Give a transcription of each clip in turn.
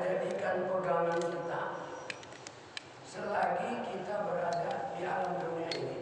jadikan pegangan kita selagi kita berada di alam dunia ini.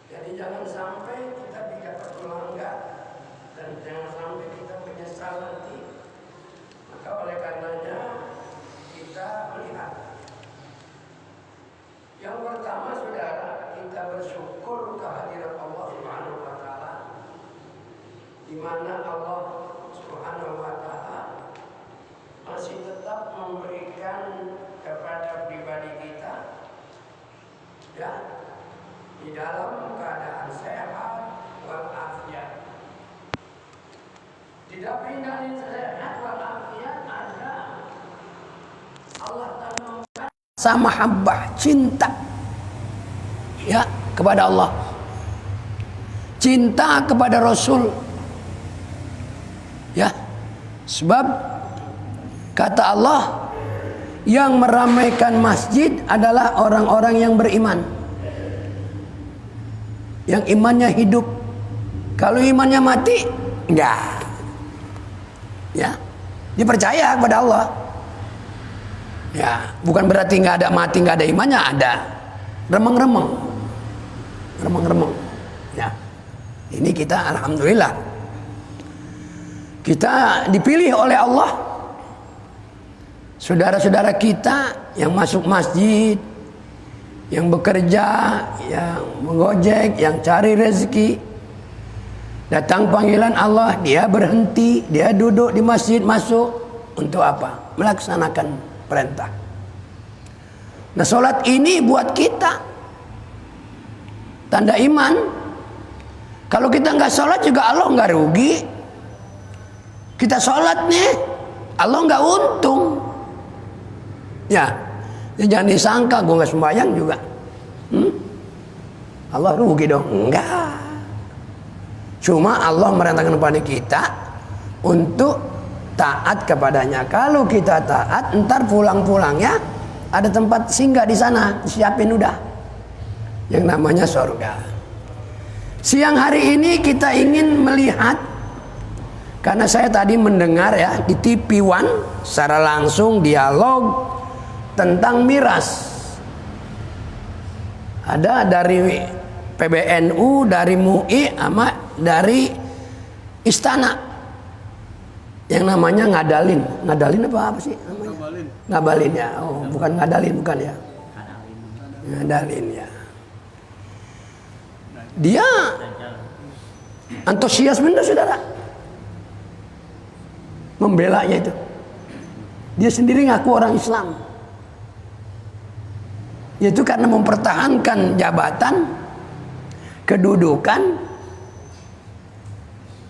Jadi jangan sampai kita bicara melanggar dan jangan sampai kita menyesal nanti. Maka oleh karenanya kita melihat yang pertama, saudara, kita bersyukur kehadiran Allah Subhanahu wa Ta'ala, di mana Allah Subhanahu wa Ta'ala masih tetap memberikan kepada pribadi kita, ya, di dalam keadaan sehat walafiat. Tidak pindah sehat walafiat ada Allah tanamkan sama mahabbah, cinta, ya, kepada Allah, cinta kepada Rasul, ya. Sebab kata Allah, yang meramaikan masjid adalah orang-orang yang beriman, yang imannya hidup. Kalau imannya mati, enggak, ya, dipercaya kepada Allah. Ya, bukan berarti nggak ada mati, nggak ada imannya, ada remeng-remeng, remeng-remeng. Ya, ini kita alhamdulillah kita dipilih oleh Allah. Saudara-saudara kita yang masuk masjid, yang bekerja, yang mengojek, yang cari rezeki, datang panggilan Allah, dia berhenti, dia duduk di masjid, masuk untuk apa? Melaksanakan perintah. Nah, sholat ini buat kita tanda iman. Kalau kita nggak sholat juga Allah nggak rugi. Kita sholat nih, Allah nggak untung. Ya, jangan disangka gue nggak sembahyang juga, Allah rugi dong. Enggak. Cuma Allah merintahkan kepada kita untuk taat kepadanya. Kalau kita taat, ntar pulang-pulangnya ada tempat singgah di sana, siapin udah, yang namanya surga. Siang hari ini kita ingin melihat, karena saya tadi mendengar ya di TV One secara langsung dialog tentang miras. Ada dari PBNU, dari MUI, sama dari Istana, yang namanya ngadalin. Ngadalin apa sih namanya? Ngabalin. Ngabalin ya. Oh, bukan ngadalin, bukan ya. Ngadalin ya. Dia antusias benar, saudara, membelanya itu. Dia sendiri ngaku orang Islam. Yaitu karena mempertahankan jabatan, kedudukan.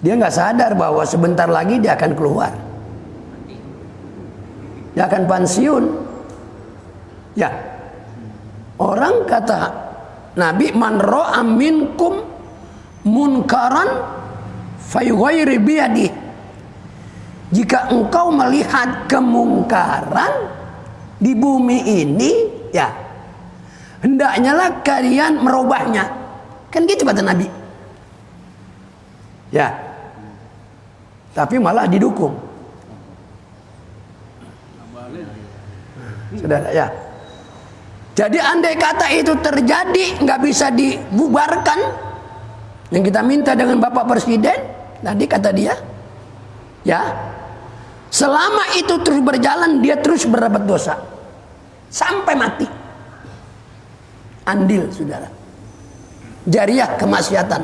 Dia nggak sadar bahwa sebentar lagi dia akan keluar, dia akan pensiun. Ya, orang kata Nabi, man ra'a minkum munkaran fayughayyir biyadihi. Jika engkau melihat kemungkaran di bumi ini, ya, hendaknya lah kalian merubahnya. Kan gitu kata Nabi. Ya. Tapi malah didukung. Saudara, ya. Jadi andai kata itu terjadi, nggak bisa dibubarkan, yang kita minta dengan Bapak Presiden tadi kata dia, ya, selama itu terus berjalan, dia terus berbuat dosa sampai mati. Andil, saudara. Jariah kemaksiatan,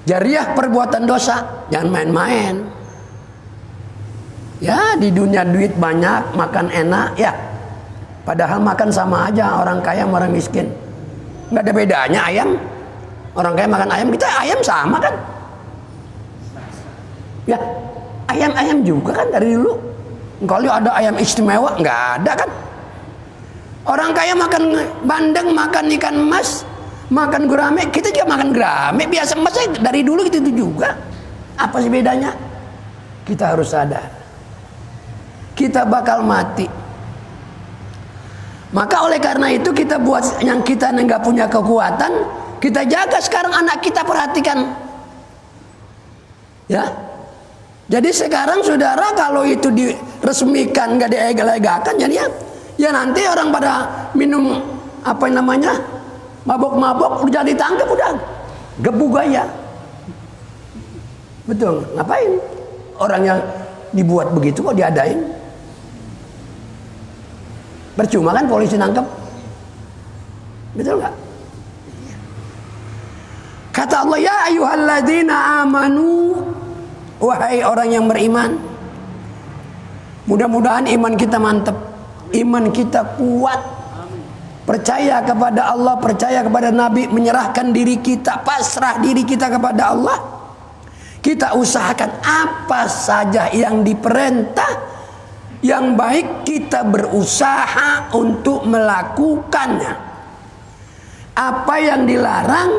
jariah perbuatan dosa, jangan main-main. Ya, di dunia duit banyak, makan enak, ya. Padahal makan sama aja orang kaya sama orang miskin. Nggak ada bedanya ayam. Orang kaya makan ayam, kita ayam sama kan? Ya, ayam-ayam juga kan dari dulu. Kalau ada ayam istimewa, nggak ada kan? Orang kaya makan bandeng, makan ikan emas, makan gurame, kita juga makan gurame. Biasa emasnya dari dulu gitu juga. Apa sih bedanya? Kita harus sadar, kita bakal mati. Maka oleh karena itu kita buat yang kita nggak punya kekuatan, kita jaga sekarang anak kita, perhatikan. Ya. Jadi sekarang saudara kalau itu resmikan, nggak dilega-legakan, jadi ya nanti orang pada minum apa namanya mabok-mabok udah ditangkap udah gebu gaya. Betul, ngapain orang yang dibuat begitu kok diadain? Percuma kan polisi nangkep, betul nggak? Kata Allah, ya ayyuhalladzina amanu, wahai orang yang beriman. Mudah-mudahan iman kita mantap, iman kita kuat, percaya kepada Allah, percaya kepada Nabi, menyerahkan diri kita, pasrah diri kita kepada Allah. Kita usahakan apa saja yang diperintah, yang baik kita berusaha untuk melakukannya. Apa yang dilarang,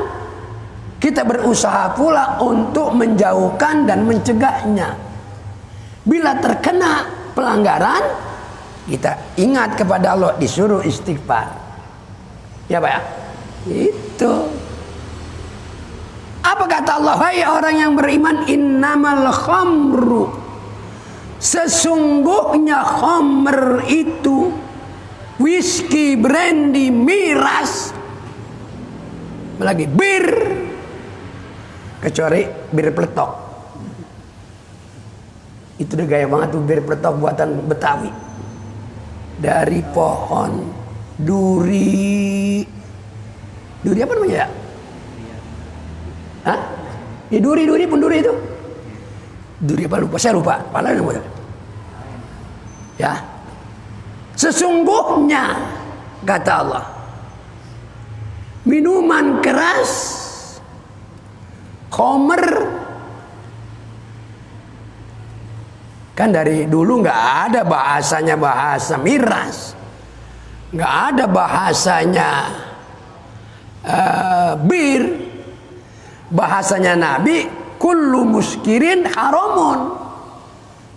kita berusaha pula untuk menjauhkan dan mencegahnya. Bila terkena pelanggaran, kita ingat kepada Allah, disuruh istighfar. Ya Pak ya? Itu. Apa kata Allah? Hai orang yang beriman, innamal khamru, sesungguhnya khamr itu, whisky, brandy, miras, lagi bir, kecuali bir peletok. Itu udah gaya banget tuh bir peletok buatan Betawi, dari pohon duri. Duri apa namanya ya? Hah? Ya duri pun duri itu. Duri apa lupa? Saya lupa. Padahal namanya. Ya. Sesungguhnya kata Allah, minuman keras, khamr, kan dari dulu nggak ada bahasanya bahasa miras, nggak ada bahasanya bir. Bahasanya Nabi, kullu muskirin haramun.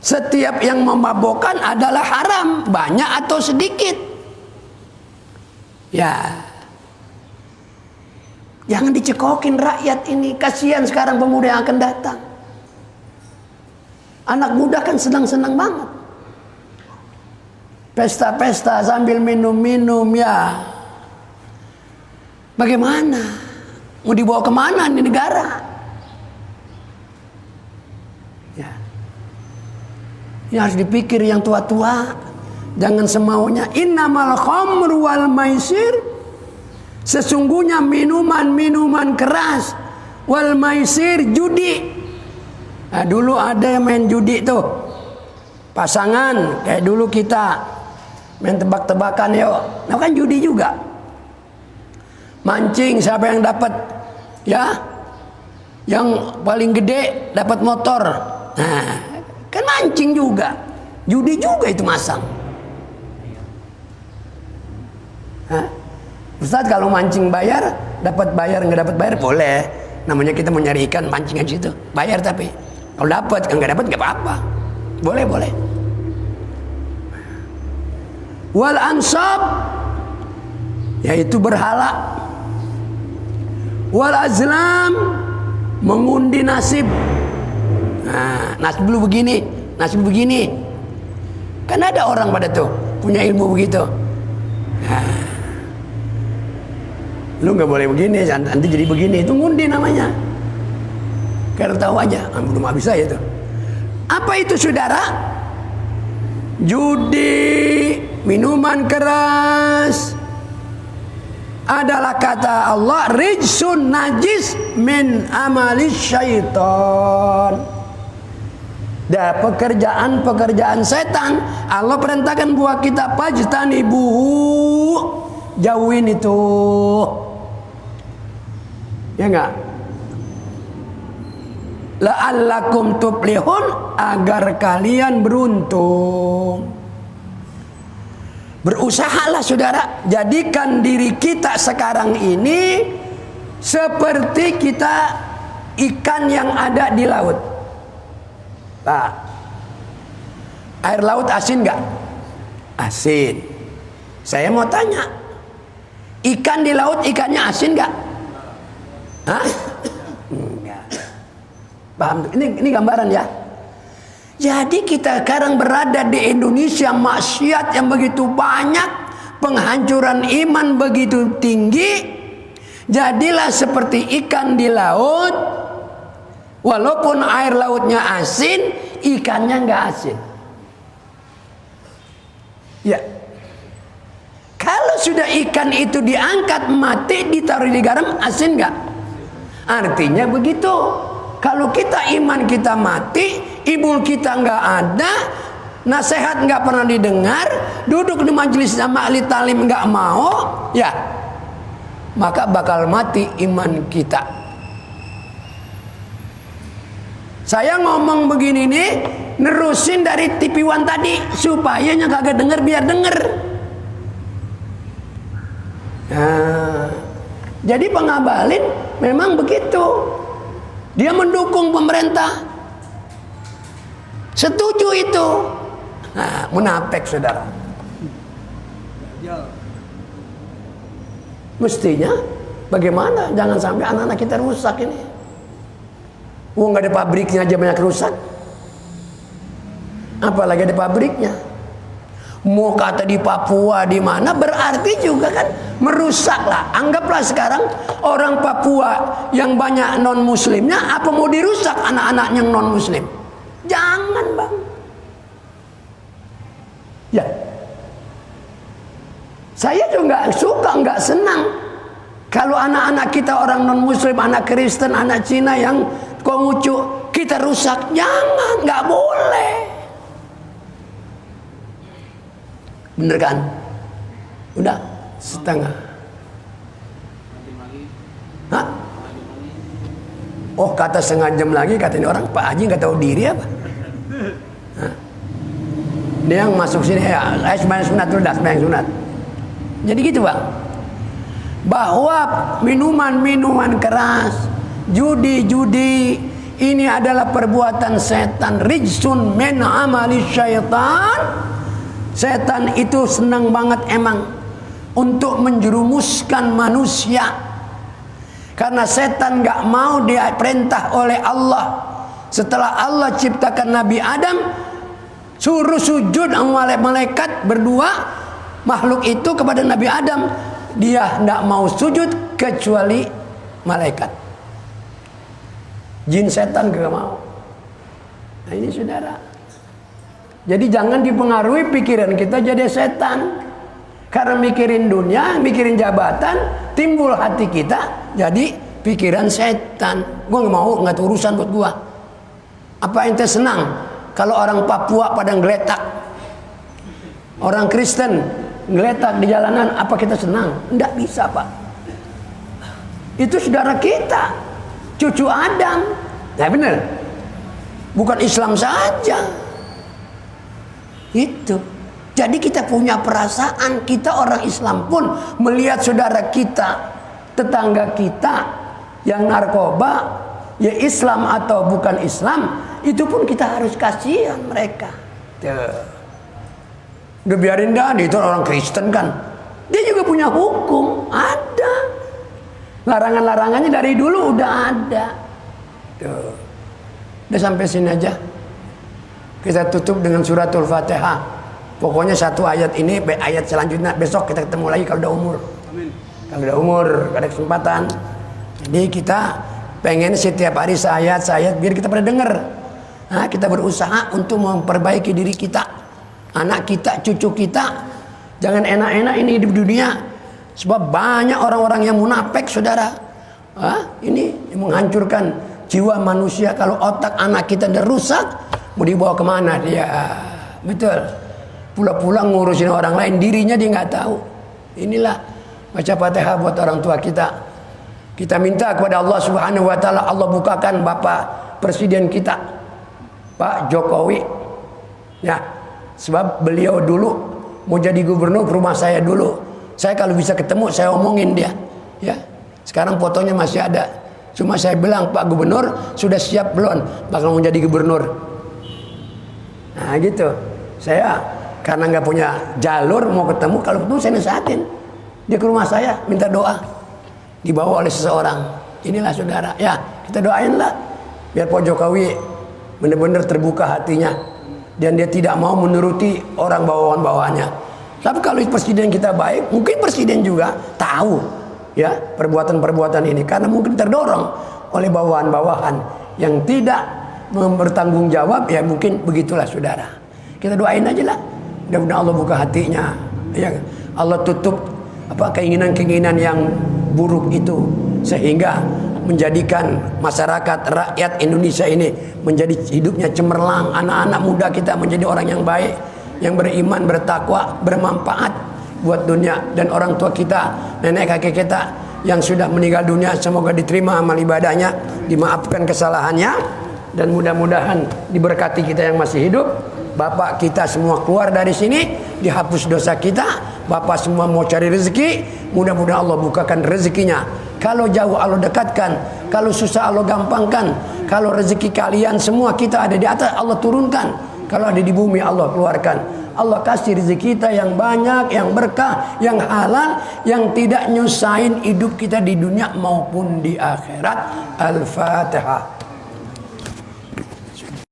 Setiap yang memabokkan adalah haram, banyak atau sedikit. Ya, jangan dicekokin rakyat ini. Kasihan sekarang pemuda yang akan datang. Anak muda kan senang-senang banget, pesta-pesta sambil minum-minum ya. Bagaimana? Mau dibawa kemana di negara? Ya. Ini harus dipikir yang tua-tua. Jangan semaunya. Innamal khamru wal maisir, sesungguhnya minuman-minuman keras, wal maisir, judi. Nah, dulu ada yang main judi tuh, pasangan kayak dulu kita main tebak-tebakan yuk. Nah kan judi juga. Mancing siapa yang dapat, ya, yang paling gede dapat motor. Nah, kan mancing juga, judi juga itu masang. Hah? Ustaz kalau mancing bayar, dapat bayar nggak dapat bayar boleh. Namanya kita mau nyari ikan, mancing aja itu, bayar tapi kalau dapat, kalau nggak dapat nggak apa-apa, boleh. Wal ansab, yaitu berhala. Wal azlam, mengundi nasib. Nah, nasib dulu begini, nasib begini. Kan ada orang pada tuh punya ilmu begitu. Nah, lu nggak boleh begini, nanti jadi begini. Itu ngundi namanya. Karena tahu aja, belum habis aja tuh. Apa itu saudara? Judi, minuman keras, adalah kata Allah rijsun najis min amalis syaitan. Dan pekerjaan setan. Allah perintahkan buat kita fajtanibuhu, jauhin itu. Ya enggak? La'allakum tuflihun, agar kalian beruntung. Berusahalah saudara, jadikan diri kita sekarang ini seperti kita ikan yang ada di laut. Pak, air laut asin nggak? Asin. Saya mau tanya, ikan di laut ikannya asin nggak? Hah? Enggak. Paham? Ini gambaran ya. Jadi kita sekarang berada di Indonesia, maksiat yang begitu banyak, penghancuran iman begitu tinggi. Jadilah seperti ikan di laut, walaupun air lautnya asin, ikannya nggak asin. Ya, kalau sudah ikan itu diangkat mati, ditaruh di garam, asin nggak? Artinya begitu. Kalau kita iman kita mati, ibu kita nggak ada, nasihat nggak pernah didengar, duduk di majelis sama ahli talim nggak mau, ya, maka bakal mati iman kita. Saya ngomong begini nih, nerusin dari TV One tadi, supaya yang kagak denger biar denger. Nah, jadi pengabalin memang begitu. Dia mendukung pemerintah, setuju itu. Nah, munafik saudara. Mestinya bagaimana? Jangan sampai anak-anak kita rusak ini. Nggak ada pabriknya aja banyak rusak, apalagi ada pabriknya. Mau kata di Papua di mana, berarti juga kan merusak lah. Anggaplah sekarang orang Papua yang banyak non muslimnya, apa mau dirusak anak-anak yang non muslim? Jangan bang. Ya, saya juga nggak suka, nggak senang kalau anak-anak kita orang non muslim, anak Kristen, anak Cina yang Konghucu kita rusak. Jangan, nggak boleh. Bener kan? Udah setengah. Hah? Oh, kata setengah jam lagi, kata ini orang, Pak Haji nggak tahu diri apa? Hah? Dia yang masuk sini ya, sembahyang sunat dulu dah, sembahyang sunat. Jadi gitu bang, bahwa minuman-minuman keras, judi-judi ini adalah perbuatan setan. Rijsun min amali syaitan. Setan itu senang banget emang untuk menjerumuskan manusia, karena setan nggak mau dia perintah oleh Allah. Setelah Allah ciptakan Nabi Adam, suruh sujud oleh malaikat berdua, makhluk itu kepada Nabi Adam, dia nggak mau sujud kecuali malaikat. Jin setan gak mau. Nah ini saudara. Jadi jangan dipengaruhi pikiran kita jadi setan. Karena mikirin dunia, mikirin jabatan, timbul hati kita jadi pikiran setan. Gua nggak mau, nggak urusan buat gua. Apa ente senang kalau orang Papua pada ngeletak, orang Kristen ngeletak di jalanan, apa kita senang? Nggak bisa pak. Itu saudara kita, cucu Adam. Nah bener, bukan Islam saja. Itu. Jadi kita punya perasaan, kita orang Islam pun melihat saudara kita, tetangga kita yang narkoba, ya Islam atau bukan Islam, itu pun kita harus kasihan mereka. Tuh. Udah biarin dah, itu orang Kristen kan. Dia juga punya hukum, ada. Larangan-larangannya dari dulu udah ada. Tuh. Udah sampai sini aja. Kita tutup dengan suratul Fatihah. Pokoknya satu ayat ini, ayat selanjutnya besok kita ketemu lagi kalau udah umur. Amin. Kalau udah umur, ada kesempatan. Jadi kita pengen setiap hari seayat biar kita pada dengar. Nah, kita berusaha untuk memperbaiki diri kita, anak kita, cucu kita. Jangan enak-enak ini hidup dunia. Sebab banyak orang-orang yang munafik, saudara. Ini menghancurkan jiwa manusia. Kalau otak anak kita udah rusak, mau dibawa kemana dia? Betul. Pulang-pulang ngurusin orang lain, dirinya dia nggak tahu. Inilah baca Fatihah buat orang tua kita. Kita minta kepada Allah Subhanahu Wa Taala, Allah bukakan Bapak Presiden kita, Pak Jokowi. Ya, sebab beliau dulu mau jadi gubernur ke rumah saya dulu. Saya kalau bisa ketemu, saya omongin dia. Ya, sekarang fotonya masih ada. Cuma saya bilang, Pak Gubernur sudah siap belum bakal mau jadi gubernur? Nah gitu. Saya karena nggak punya jalur mau ketemu, kalau ketemu saya nasihatin dia ke rumah saya minta doa, dibawa oleh seseorang. Inilah saudara, ya kita doainlah biar Pak Jokowi benar-benar terbuka hatinya. dan dia tidak mau menuruti orang bawahan-bawahannya. Tapi kalau presiden kita baik, mungkin presiden juga tahu ya perbuatan-perbuatan ini, karena mungkin terdorong oleh bawahan-bawahan yang tidak bertanggung jawab. Ya mungkin begitulah saudara. Kita doain aja lah, mudah-mudahan Allah buka hatinya, ya Allah tutup keinginan-keinginan yang buruk itu, sehingga menjadikan masyarakat rakyat Indonesia ini menjadi hidupnya cemerlang, anak-anak muda kita menjadi orang yang baik, yang beriman, bertakwa, bermanfaat buat dunia, dan orang tua kita, nenek kakek kita yang sudah meninggal dunia, semoga diterima amal ibadahnya, dimaafkan kesalahannya, dan mudah-mudahan diberkati kita yang masih hidup. Bapak kita semua keluar dari sini, dihapus dosa kita. Bapak semua mau cari rezeki, mudah-mudahan Allah bukakan rezekinya. Kalau jauh Allah dekatkan, kalau susah Allah gampangkan. Kalau rezeki kalian semua kita ada di atas, Allah turunkan. Kalau ada di bumi Allah keluarkan. Allah kasih rezeki kita yang banyak, yang berkah, yang halal, yang tidak nyusahin hidup kita di dunia maupun di akhirat. Al-Fatihah.